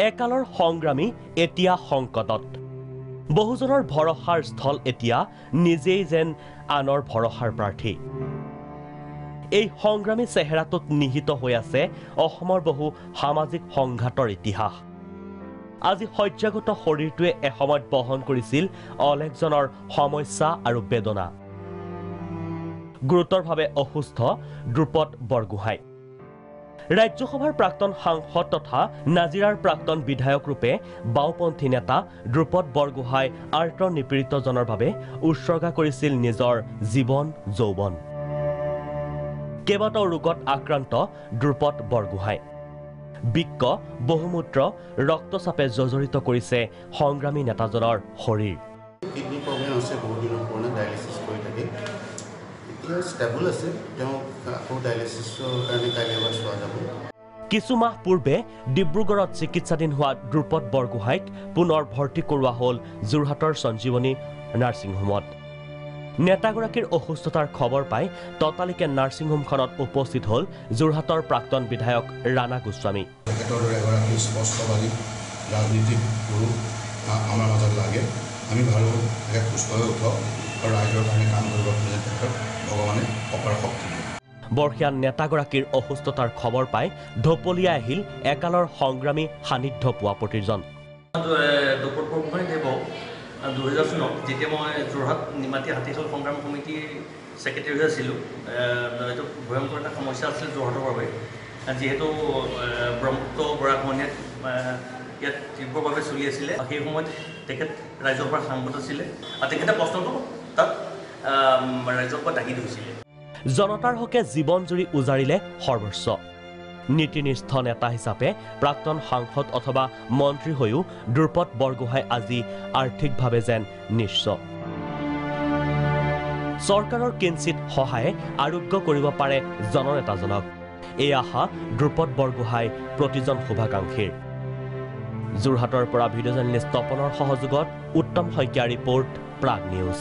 একালৰ সংগ্ৰামী এতিয়া সংকটত বহুজনৰ ভৰসাৰ স্থল এতিয়া নিজেই যেন আনৰ ভৰসাৰ প্ৰাৰ্থী এই সংগ্ৰামী চেহেৰাটোত নিহিত হৈ আছে অসমৰ বহু সামাজিক সংঘাতৰ ইতিহাস আজি সহ্যাগত শৰীৰটোৱে এসময়ত বহন কৰিছিল অলেখজনৰ সমস্যা আৰু বেদনা গুৰুতৰভাৱে অসুস্থ দ্ৰুপদ বৰগোহাঁই ৰাজ্যসভাৰ প্ৰাক্তন সাংসদ তথা নাজিৰাৰ প্ৰাক্তন বিধায়ক ৰূপে বাওপন্থী নেতা দ্ৰুপদ বৰগোহাঁই আৰ্তনিপীড়িতজনৰ বাবে উৎসৰ্গা কৰিছিল নিজৰ জীৱন যৌৱন কেইবাটাও ৰোগত আক্ৰান্ত দ্ৰুপদ বৰগোহাঁই বৃক্ক বহুমূত্ৰ ৰক্তচাপে জৰ্জৰিত কৰিছে সংগ্ৰামী নেতাজনৰ শৰীৰ কিডনি প্ৰব্লেম আছে বহুত দিনৰ পুৰণা ডায়ালিচিছ কৰি থাকে এতিয়া ষ্টেবল আছে তেওঁ আকৌ ডায়ালিচিছৰ কাৰণে কাইলৈ এবাৰ চোৱা যাব কিছু মাহ পূৰ্বে ডিব্ৰুগড়ত চিকিৎসাধীন হোৱা দ্ৰুপদ বৰগোহাঁইক পুনৰ ভৰ্তি কৰোৱা হ'ল যোৰহাটৰ সঞ্জীৱনী নাৰ্ছিং হোমত নেতাগৰাকীৰ অসুস্থতাৰ খবৰ পাই ততালিকে নাৰ্ছিং হোমখনত উপস্থিত হ'ল যোৰহাটৰ প্ৰাক্তন বিধায়ক ৰাণা গোস্বামী তেখেতৰ এগৰাকী স্পষ্টবাদী ৰাজনীতিক গুৰু আমাৰ মাজত লাগে আমি ভাবোঁ তেখেত সুস্থ হৈ উঠক আৰু ৰাইজৰ কাৰণে কাম কৰিব খোজে তেখেতক ভগৱানে অপাৰ শক্তি দিয়ে বৰ্ষীয়ান নেতাগৰাকীৰ অসুস্থতাৰ খবৰ পাই ঢপলিয়াই আহিল একালৰ সংগ্ৰামী সান্নিধ্য পোৱা প্ৰতিজন দ্ৰুপদ বৰগোহাঁই দেৱ 2000 চনত যেতিয়া মই যোৰহাট নিমাতী হাতীশাল সংগ্ৰাম সমিতিৰ ছেক্ৰেটাৰী হৈ আছিলোঁ এইটো ভয়ংকৰ এটা সমস্যা আছিল যোৰহাটৰ বাবে যিহেতু ব্ৰহ্মপুত্ৰ গৰাখহনীয়াত ইয়াত তীব্ৰভাৱে চলি আছিলে সেই সময়ত তেখেত ৰাজ্যসভাৰ সাংসদ আছিলে আৰু তেখেতে প্ৰশ্নটো তাত ৰাজ্যসভাত দাঙি ধৰিছিলে জনতাৰ হকে জীৱন জুৰি উজাৰিলে সৰ্বস্ব নীতিনিষ্ঠ নেতা হিচাপে প্ৰাক্তন সাংসদ অথবা মন্ত্ৰী হৈও দ্ৰুপদ বৰগোহাঁই আজি আৰ্থিকভাৱে যেন নিঃস্ব চৰকাৰৰ কিঞ্চিত সহায়ে আৰোগ্য কৰিব পাৰে জননেতাজনক এই আশা দ্ৰুপদ বৰগোহাঁই প্ৰতিজন শুভাকাংক্ষীৰ যোৰহাটৰ পৰা ভিডিঅ' জাৰ্নেলিষ্ট তপনৰ সহযোগত উত্তম শইকীয়া ৰিপৰ্ট প্ৰাগ নিউজ